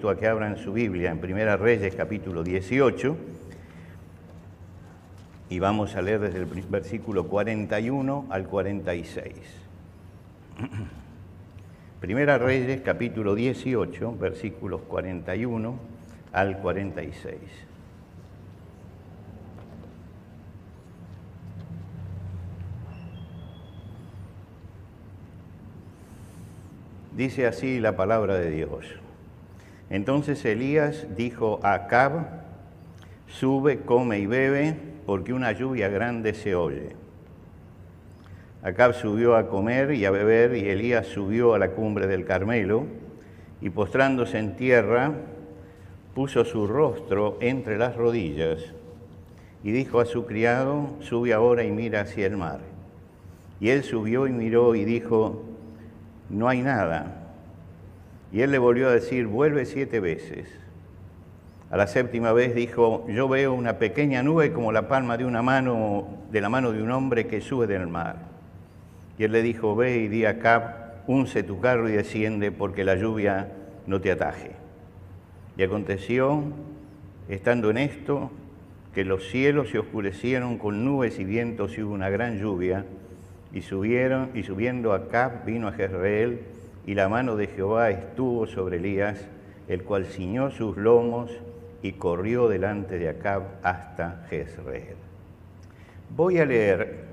invito a que abran su Biblia en Primera Reyes, capítulo 18, y vamos a leer desde el versículo 41 al 46. Primera Reyes, capítulo 18, versículos 41 al 46. Dice así la palabra de Dios. Entonces Elías dijo a Acab: sube, come y bebe, porque una lluvia grande se oye. Acab subió a comer y a beber, y Elías subió a la cumbre del Carmelo, y postrándose en tierra, puso su rostro entre las rodillas, y dijo a su criado: sube ahora y mira hacia el mar. Y él subió y miró y dijo: no hay nada. Y él le volvió a decir: vuelve 7 veces. A la 7ª vez dijo: yo veo una pequeña nube como la palma de una mano, de la mano de un hombre que sube del mar. Y él le dijo: ve y di a Acab: unce tu carro y desciende, porque la lluvia no te ataje. Y aconteció, estando en esto, que los cielos se oscurecieron con nubes y vientos, y hubo una gran lluvia. Y subiendo Acab vino a Jezreel, y la mano de Jehová estuvo sobre Elías, el cual ciñó sus lomos y corrió delante de Acab hasta Jezreel. Voy a leer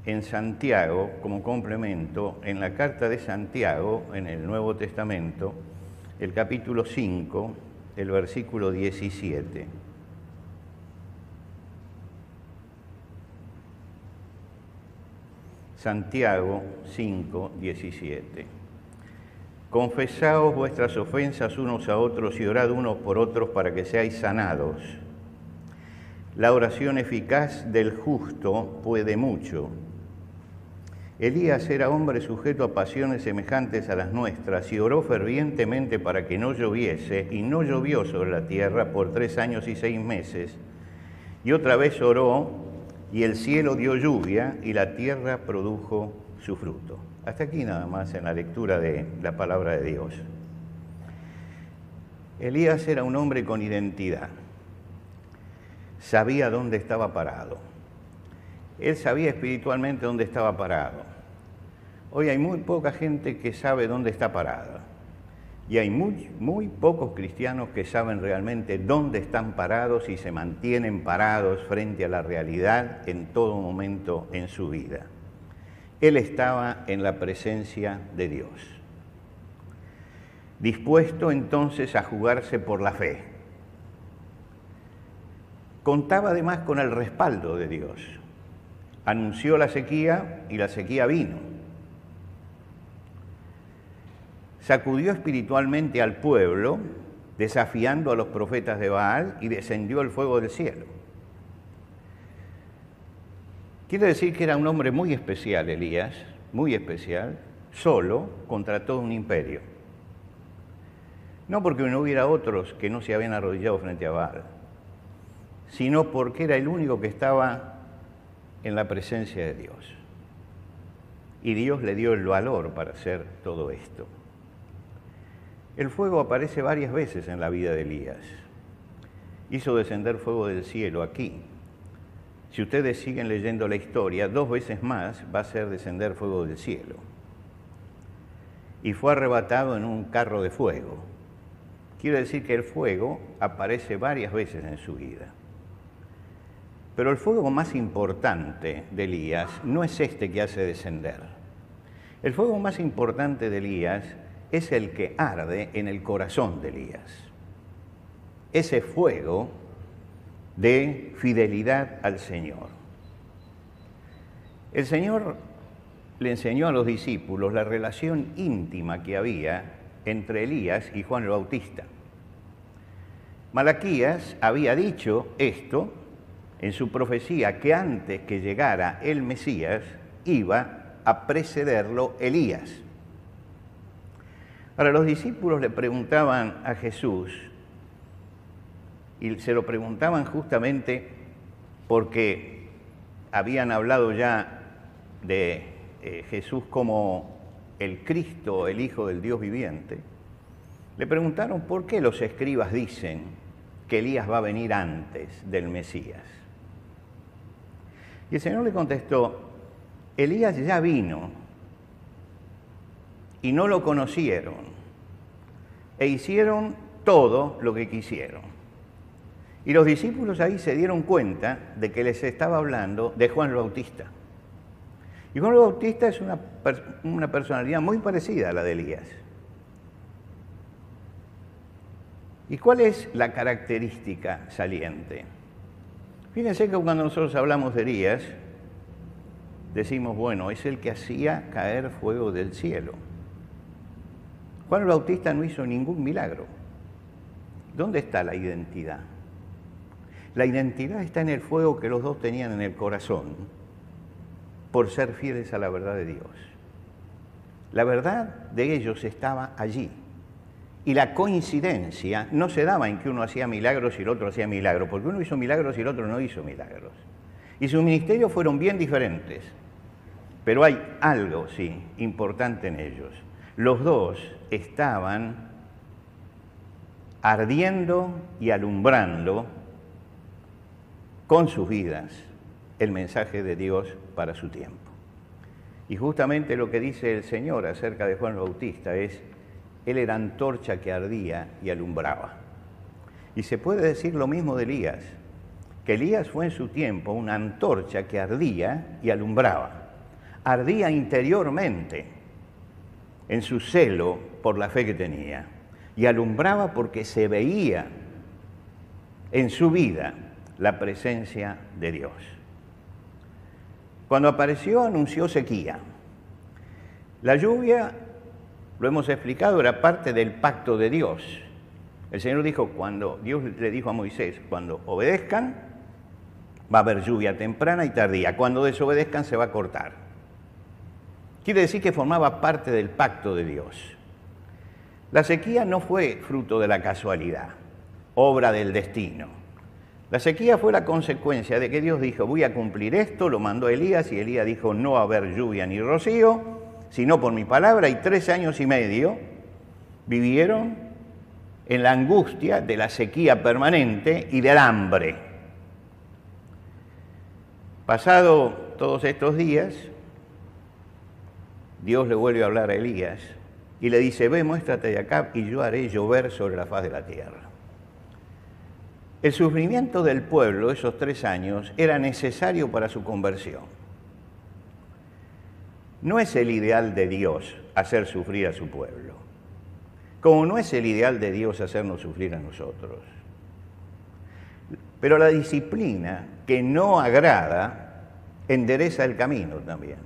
en Santiago, como complemento, en la carta de Santiago, en el Nuevo Testamento, el capítulo 5, el versículo 17. Santiago 5, 17. Confesaos vuestras ofensas unos a otros y orad unos por otros para que seáis sanados. La oración eficaz del justo puede mucho. Elías era hombre sujeto a pasiones semejantes a las nuestras y oró fervientemente para que no lloviese, y no llovió sobre la tierra por 3 años y 6 meses. Y otra vez oró, y el cielo dio lluvia, y la tierra produjo su fruto. Hasta aquí nada más en la lectura de la palabra de Dios. Elías era un hombre con identidad. Sabía dónde estaba parado. Él sabía espiritualmente dónde estaba parado. Hoy hay muy poca gente que sabe dónde está parada. Y hay muy pocos cristianos que saben realmente dónde están parados y se mantienen parados frente a la realidad en todo momento en su vida. Él estaba en la presencia de Dios, dispuesto entonces a jugarse por la fe. Contaba además con el respaldo de Dios. Anunció la sequía y la sequía vino. Sacudió espiritualmente al pueblo, desafiando a los profetas de Baal, y descendió el fuego del cielo. Quiere decir que era un hombre muy especial, Elías, muy especial, solo contra todo un imperio. No porque no hubiera otros que no se habían arrodillado frente a Baal, sino porque era el único que estaba en la presencia de Dios. Y Dios le dio el valor para hacer todo esto. El fuego aparece varias veces en la vida de Elías. Hizo descender fuego del cielo aquí. Si ustedes siguen leyendo la historia, 2 veces más va a hacer descender fuego del cielo. Y fue arrebatado en un carro de fuego. Quiere decir que el fuego aparece varias veces en su vida. Pero el fuego más importante de Elías no es este que hace descender. El fuego más importante de Elías es el que arde en el corazón de Elías. Ese fuego de fidelidad al Señor. El Señor le enseñó a los discípulos la relación íntima que había entre Elías y Juan el Bautista. Malaquías había dicho esto en su profecía, que antes que llegara el Mesías iba a precederlo Elías. Ahora, los discípulos le preguntaban a Jesús, y se lo preguntaban justamente porque habían hablado ya de Jesús como el Cristo, el Hijo del Dios viviente, Le preguntaron por qué los escribas dicen que Elías va a venir antes del Mesías. Y el Señor le contestó, Elías ya vino y no lo conocieron e hicieron todo lo que quisieron. Y los discípulos ahí se dieron cuenta de que les estaba hablando de Juan el Bautista. Y Juan el Bautista es una personalidad muy parecida a la de Elías. ¿Y cuál es la característica saliente? Fíjense que cuando nosotros hablamos de Elías, decimos, bueno, es el que hacía caer fuego del cielo. Juan el Bautista no hizo ningún milagro. ¿Dónde está la identidad? La identidad está en el fuego que los dos tenían en el corazón por ser fieles a la verdad de Dios. La verdad de ellos estaba allí. Y la coincidencia no se daba en que uno hacía milagros y el otro hacía milagros, porque uno hizo milagros y el otro no hizo milagros. Y sus ministerios fueron bien diferentes. Pero hay algo, sí, importante en ellos. Los dos estaban ardiendo y alumbrando con sus vidas el mensaje de Dios para su tiempo. Y justamente lo que dice el Señor acerca de Juan el Bautista es, él era antorcha que ardía y alumbraba. Y se puede decir lo mismo de Elías, que Elías fue en su tiempo una antorcha que ardía y alumbraba. Ardía interiormente en su celo por la fe que tenía y alumbraba porque se veía en su vida la presencia de Dios. Cuando apareció, anunció sequía. La lluvia, lo hemos explicado, era parte del pacto de Dios. El Señor dijo, cuando Dios le dijo a Moisés, cuando obedezcan, va a haber lluvia temprana y tardía. Cuando desobedezcan, se va a cortar. Quiere decir que formaba parte del pacto de Dios. La sequía no fue fruto de la casualidad, obra del destino. La sequía fue la consecuencia de que Dios dijo, voy a cumplir esto, lo mandó a Elías, y Elías dijo, no va a haber lluvia ni rocío, sino por mi palabra, y 3 años y medio vivieron en la angustia de la sequía permanente y del hambre. Pasado todos estos días, Dios le vuelve a hablar a Elías y le dice, ve, muéstrate de acá y yo haré llover sobre la faz de la tierra. El sufrimiento del pueblo esos 3 años era necesario para su conversión. No es el ideal de Dios hacer sufrir a su pueblo, como no es el ideal de Dios hacernos sufrir a nosotros. Pero la disciplina que no agrada endereza el camino también.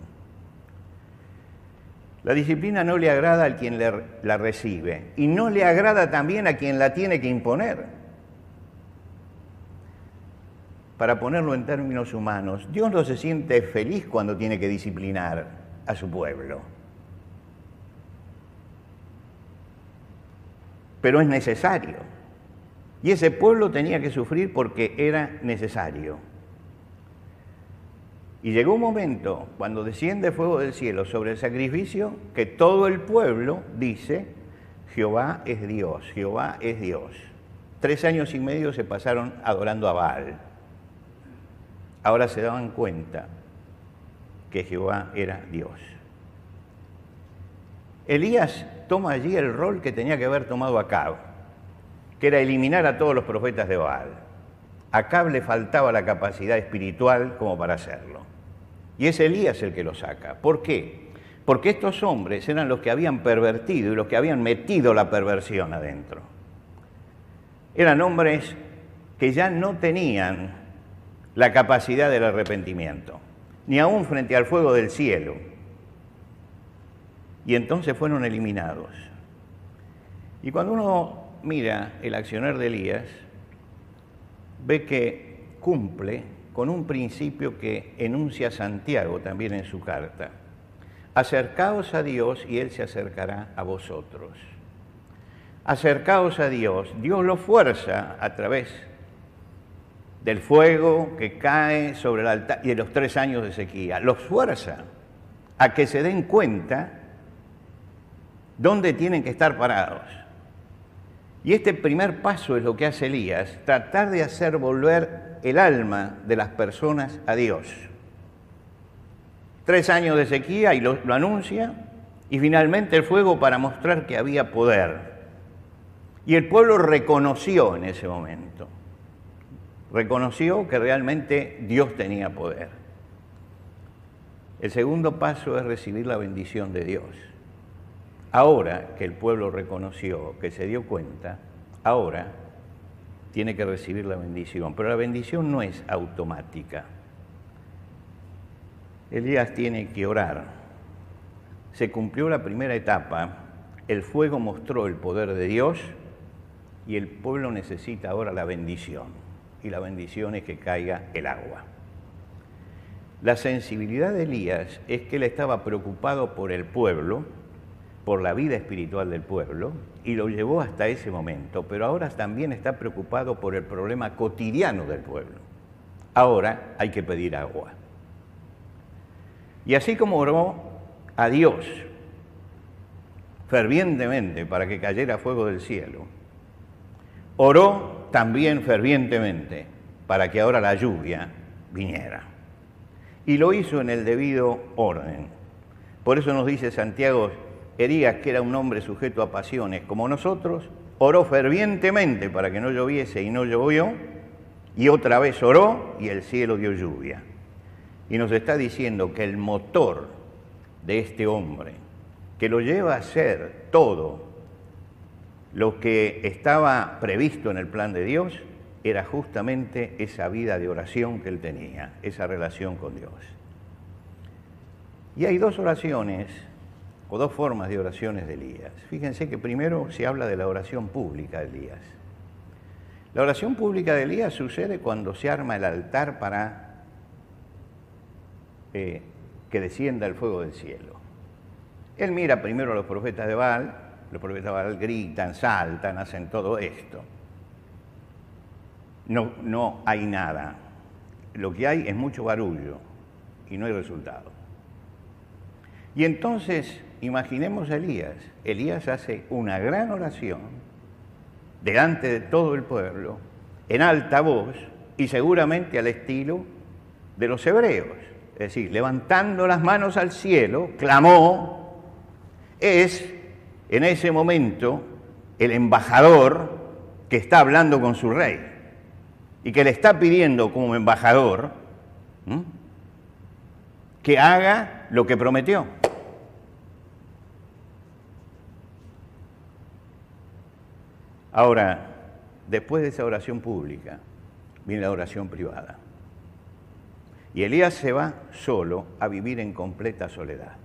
La disciplina no le agrada al quien la recibe y no le agrada también a quien la tiene que imponer. Para ponerlo en términos humanos, Dios no se siente feliz cuando tiene que disciplinar a su pueblo. Pero es necesario. Y ese pueblo tenía que sufrir porque era necesario. Y llegó un momento, cuando desciende fuego del cielo sobre el sacrificio, que todo el pueblo dice, Jehová es Dios, Jehová es Dios. 3 años y medio se pasaron adorando a Baal. Ahora se daban cuenta que Jehová era Dios. Elías toma allí el rol que tenía que haber tomado Acab, que era eliminar a todos los profetas de Baal. A Acab le faltaba la capacidad espiritual como para hacerlo. Y es Elías el que lo saca. ¿Por qué? Porque estos hombres eran los que habían pervertido y los que habían metido la perversión adentro. Eran hombres que ya no tenían la capacidad del arrepentimiento, ni aún frente al fuego del cielo. Y entonces fueron eliminados. Y cuando uno mira el accionar de Elías, ve que cumple con un principio que enuncia Santiago también en su carta. Acercaos a Dios y Él se acercará a vosotros. Acercaos a Dios. Dios lo fuerza a través del fuego que cae sobre el altar y de los 3 años de sequía. Los fuerza a que se den cuenta dónde tienen que estar parados. Y este primer paso es lo que hace Elías, tratar de hacer volver el alma de las personas a Dios. 3 años de sequía y lo anuncia, y finalmente el fuego para mostrar que había poder. Y el pueblo reconoció en ese momento, reconoció que realmente Dios tenía poder. El segundo paso es recibir la bendición de Dios. Ahora que el pueblo reconoció, que se dio cuenta, ahora tiene que recibir la bendición. Pero la bendición no es automática. Elías tiene que orar. Se cumplió la primera etapa, el fuego mostró el poder de Dios y el pueblo necesita ahora la bendición. Y la bendición es que caiga el agua. La sensibilidad de Elías es que él estaba preocupado por el pueblo, por la vida espiritual del pueblo, y lo llevó hasta ese momento, pero ahora también está preocupado por el problema cotidiano del pueblo. Ahora hay que pedir agua. Y así como oró a Dios fervientemente para que cayera fuego del cielo, oró también fervientemente para que ahora la lluvia viniera. Y lo hizo en el debido orden. Por eso nos dice Santiago, Elías, que era un hombre sujeto a pasiones como nosotros, oró fervientemente para que no lloviese y no llovió, y otra vez oró y el cielo dio lluvia. Y nos está diciendo que el motor de este hombre, que lo lleva a hacer todo lo que estaba previsto en el plan de Dios, era justamente esa vida de oración que él tenía, esa relación con Dios. Y hay 2 oraciones, o 2 formas de oraciones de Elías. Fíjense que primero se habla de la oración pública de Elías. La oración pública de Elías sucede cuando se arma el altar para que descienda el fuego del cielo. Él mira primero a los profetas de Baal, los profetas de Baal gritan, saltan, hacen todo esto. No hay nada. Lo que hay es mucho barullo y no hay resultado. Y entonces, imaginemos a Elías. Elías hace una gran oración delante de todo el pueblo, en alta voz y seguramente al estilo de los hebreos. Es decir, levantando las manos al cielo, clamó. Es en ese momento el embajador que está hablando con su rey y que le está pidiendo como embajador que haga lo que prometió. Ahora, después de esa oración pública, viene la oración privada. Y Elías se va solo a vivir en completa soledad.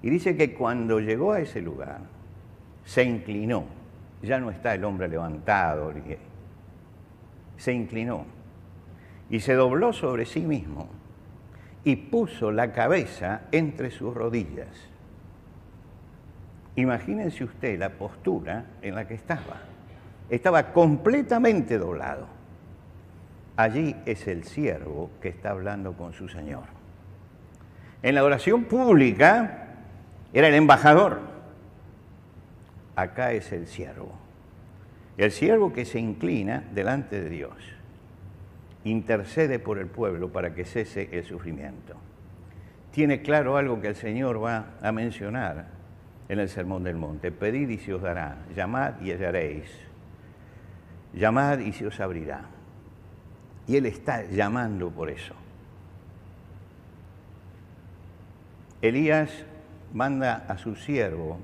Y dice que cuando llegó a ese lugar, se inclinó. Ya no está el hombre levantado, se inclinó y se dobló sobre sí mismo y puso la cabeza entre sus rodillas. Imagínense usted la postura en la que estaba. Estaba completamente doblado. Allí es el siervo que está hablando con su Señor. En la oración pública era el embajador. Acá es el siervo. El siervo que se inclina delante de Dios. Intercede por el pueblo para que cese el sufrimiento. Tiene claro algo que el Señor va a mencionar en el Sermón del Monte. Pedid y se os dará, llamad y hallaréis, llamad y se os abrirá. Y Él está llamando por eso. Elías manda a su siervo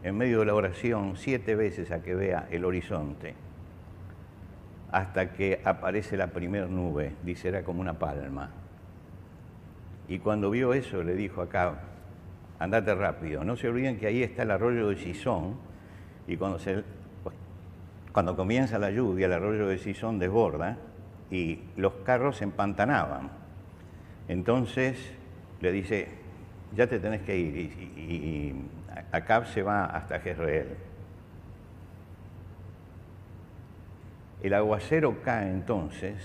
en medio de la oración 7 veces a que vea el horizonte, hasta que aparece la primer nube, dice, era como una palma. Y cuando vio eso le dijo a Acab, andate rápido, no se olviden que ahí está el arroyo de Sisón, y cuando comienza la lluvia el arroyo de Sisón desborda y los carros se empantanaban. Entonces le dice, ya te tenés que ir, y Acab se va hasta Jezreel. El aguacero cae entonces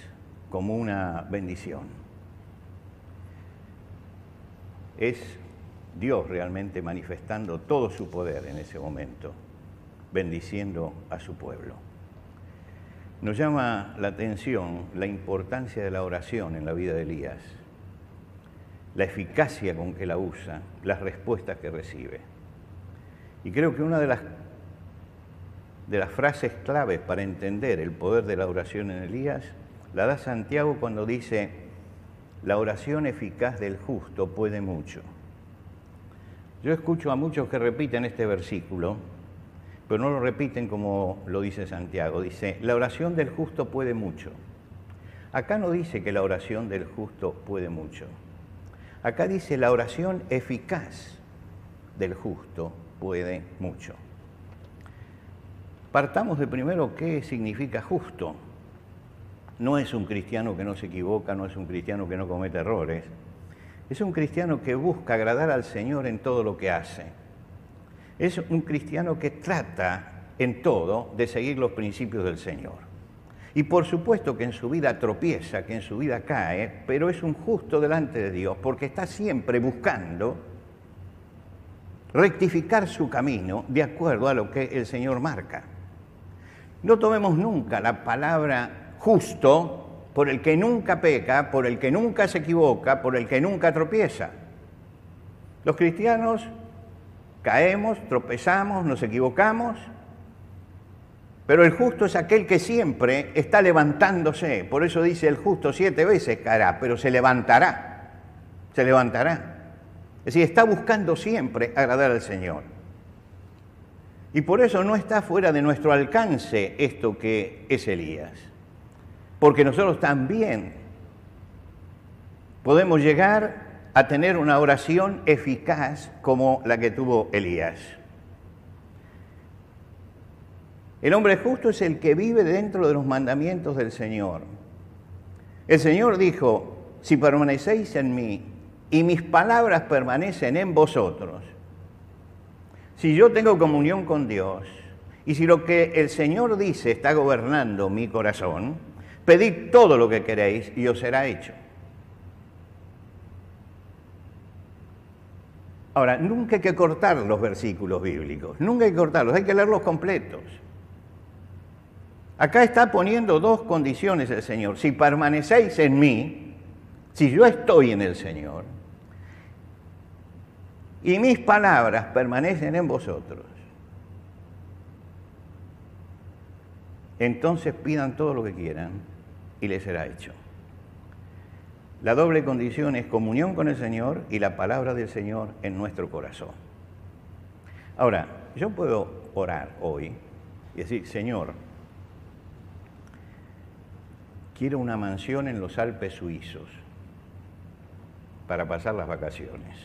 como una bendición. Es Dios realmente manifestando todo su poder en ese momento. bendiciendo a su pueblo. Nos llama la atención la importancia de la oración en la vida de Elías, la eficacia con que la usa, las respuestas que recibe. Y creo que una de las frases claves para entender el poder de la oración en Elías la da Santiago cuando dice: la oración eficaz del justo puede mucho. Yo escucho a muchos que repiten este versículo, pero no lo repiten como lo dice Santiago. Dice, la oración del justo puede mucho. Acá no dice que la oración del justo puede mucho. Acá dice, la oración eficaz del justo puede mucho. Partamos de primero qué significa justo. No es un cristiano que no se equivoca, no es un cristiano que no comete errores. Es un cristiano que busca agradar al Señor en todo lo que hace. Es un cristiano que trata en todo de seguir los principios del Señor. Y por supuesto que en su vida tropieza, que en su vida cae, pero es un justo delante de Dios porque está siempre buscando rectificar su camino de acuerdo a lo que el Señor marca. No tomemos nunca la palabra justo por el que nunca peca, por el que nunca se equivoca, por el que nunca tropieza. Los cristianos caemos, tropezamos, nos equivocamos, pero el justo es aquel que siempre está levantándose. Por eso dice, el justo 7 veces caerá, pero se levantará, se levantará. Es decir, está buscando siempre agradar al Señor. Y por eso no está fuera de nuestro alcance esto que es Elías. Porque nosotros también podemos llegar a tener una oración eficaz como la que tuvo Elías. El hombre justo es el que vive dentro de los mandamientos del Señor. El Señor dijo, si permanecéis en mí y mis palabras permanecen en vosotros, si yo tengo comunión con Dios y si lo que el Señor dice está gobernando mi corazón, pedid todo lo que queréis y os será hecho. Ahora, nunca hay que cortar los versículos bíblicos, nunca hay que cortarlos, hay que leerlos completos. Acá está poniendo dos condiciones el Señor. Si permanecéis en mí, si yo estoy en el Señor, y mis palabras permanecen en vosotros, entonces pidan todo lo que quieran y les será hecho. La doble condición es comunión con el Señor y la palabra del Señor en nuestro corazón. Ahora, yo puedo orar hoy y decir, Señor, quiero una mansión en los Alpes suizos para pasar las vacaciones.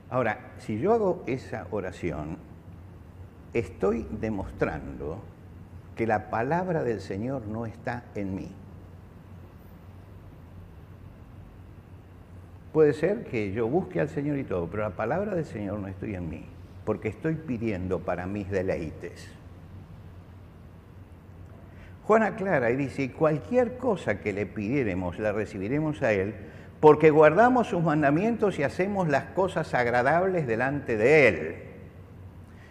Ahora, si yo hago esa oración, estoy demostrando que la palabra del Señor no está en mí. Puede ser que yo busque al Señor y todo, pero la palabra del Señor no estoy en mí, porque estoy pidiendo para mis deleites. Juan aclara y dice, cualquier cosa que le pidiéremos, la recibiremos a Él, porque guardamos sus mandamientos y hacemos las cosas agradables delante de Él.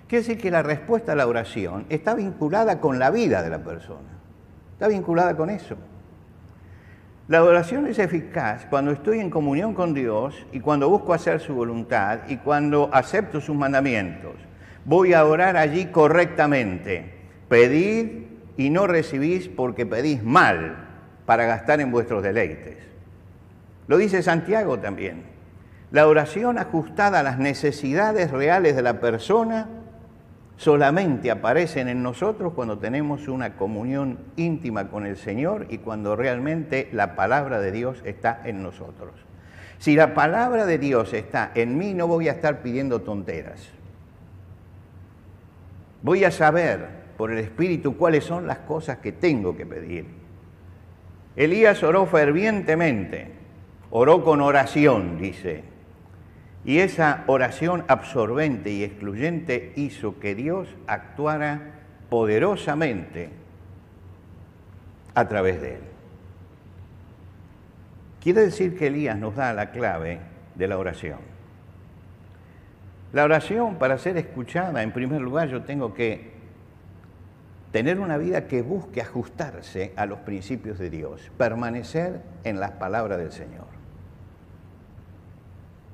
Quiere decir que la respuesta a la oración está vinculada con la vida de la persona. Está vinculada con eso. La oración es eficaz cuando estoy en comunión con Dios y cuando busco hacer su voluntad y cuando acepto sus mandamientos. Voy a orar allí correctamente. Pedid y no recibís porque pedís mal para gastar en vuestros deleites. Lo dice Santiago también. La oración ajustada a las necesidades reales de la persona solamente aparecen en nosotros cuando tenemos una comunión íntima con el Señor y cuando realmente la palabra de Dios está en nosotros. Si la palabra de Dios está en mí, no voy a estar pidiendo tonteras. Voy a saber por el Espíritu cuáles son las cosas que tengo que pedir. Elías oró fervientemente, oró con oración, dice. Y esa oración absorbente y excluyente hizo que Dios actuara poderosamente a través de él. Quiere decir que Elías nos da la clave de la oración. La oración, para ser escuchada, en primer lugar, yo tengo que tener una vida que busque ajustarse a los principios de Dios, permanecer en las palabras del Señor.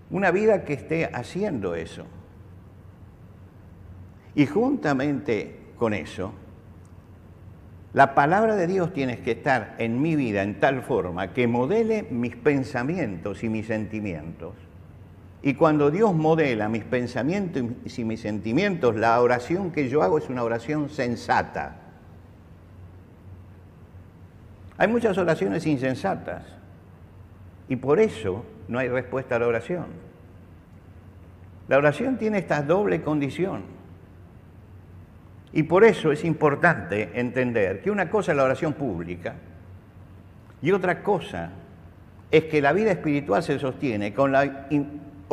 Una vida que esté haciendo eso. Y juntamente con eso, la palabra de Dios tiene que estar en mi vida en tal forma que modele mis pensamientos y mis sentimientos. Y cuando Dios modela mis pensamientos y mis sentimientos, la oración que yo hago es una oración sensata. Hay muchas oraciones insensatas y por eso no hay respuesta a la oración. La oración tiene esta doble condición y por eso es importante entender que una cosa es la oración pública y otra cosa es que la vida espiritual se sostiene con la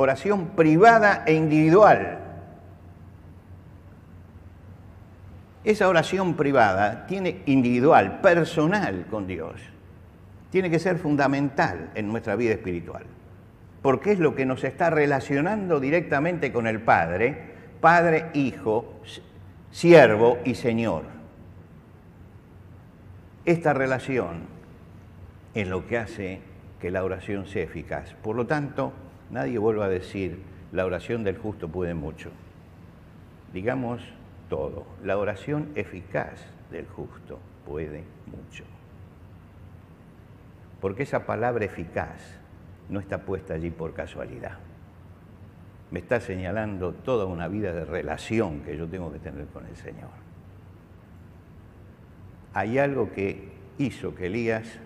oración privada e individual. Esa oración privada, individual, personal con Dios, tiene que ser fundamental en nuestra vida espiritual, porque es lo que nos está relacionando directamente con el Padre, Padre, Hijo, Siervo y Señor. Esta relación es lo que hace que la oración sea eficaz. Por lo tanto, nadie vuelva a decir, la oración del justo puede mucho. Digamos todo, la oración eficaz del justo puede mucho. Porque esa palabra eficaz no está puesta allí por casualidad. Me está señalando toda una vida de relación que yo tengo que tener con el Señor. Hay algo que hizo que Elías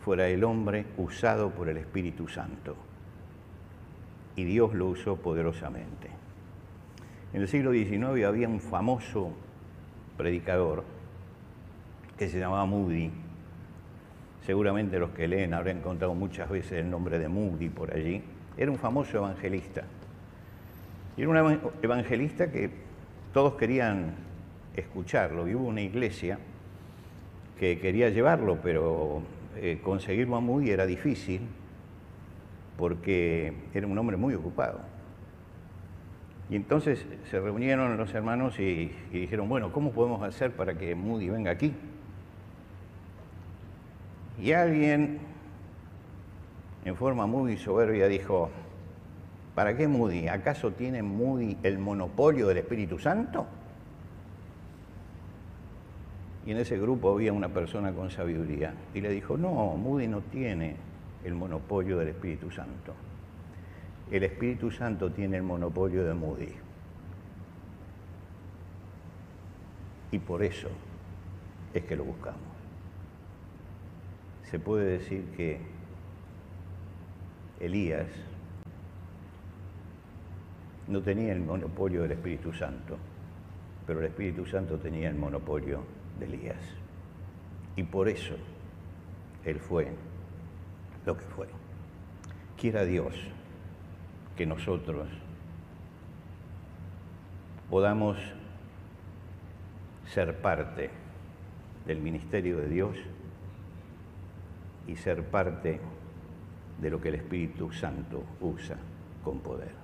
fuera el hombre usado por el Espíritu Santo. Y Dios lo usó poderosamente. En el siglo XIX había un famoso predicador que se llamaba Moody. Seguramente los que leen habrán encontrado muchas veces el nombre de Moody por allí. Era un famoso evangelista. Y era un evangelista que todos querían escucharlo. Y hubo una iglesia que quería llevarlo, pero conseguirlo a Moody era difícil, porque era un hombre muy ocupado. Y entonces se reunieron los hermanos y dijeron, bueno, ¿cómo podemos hacer para que Moody venga aquí? Y alguien, en forma muy soberbia, dijo, ¿para qué Moody? ¿Acaso tiene Moody el monopolio del Espíritu Santo? Y en ese grupo había una persona con sabiduría y le dijo, no, Moody no tiene el monopolio del Espíritu Santo. El Espíritu Santo tiene el monopolio de Moody. Y por eso es que lo buscamos. Se puede decir que Elías no tenía el monopolio del Espíritu Santo, pero el Espíritu Santo tenía el monopolio de Elías. Y por eso él fue lo que fue. Quiera Dios que nosotros podamos ser parte del ministerio de Dios y ser parte de lo que el Espíritu Santo usa con poder.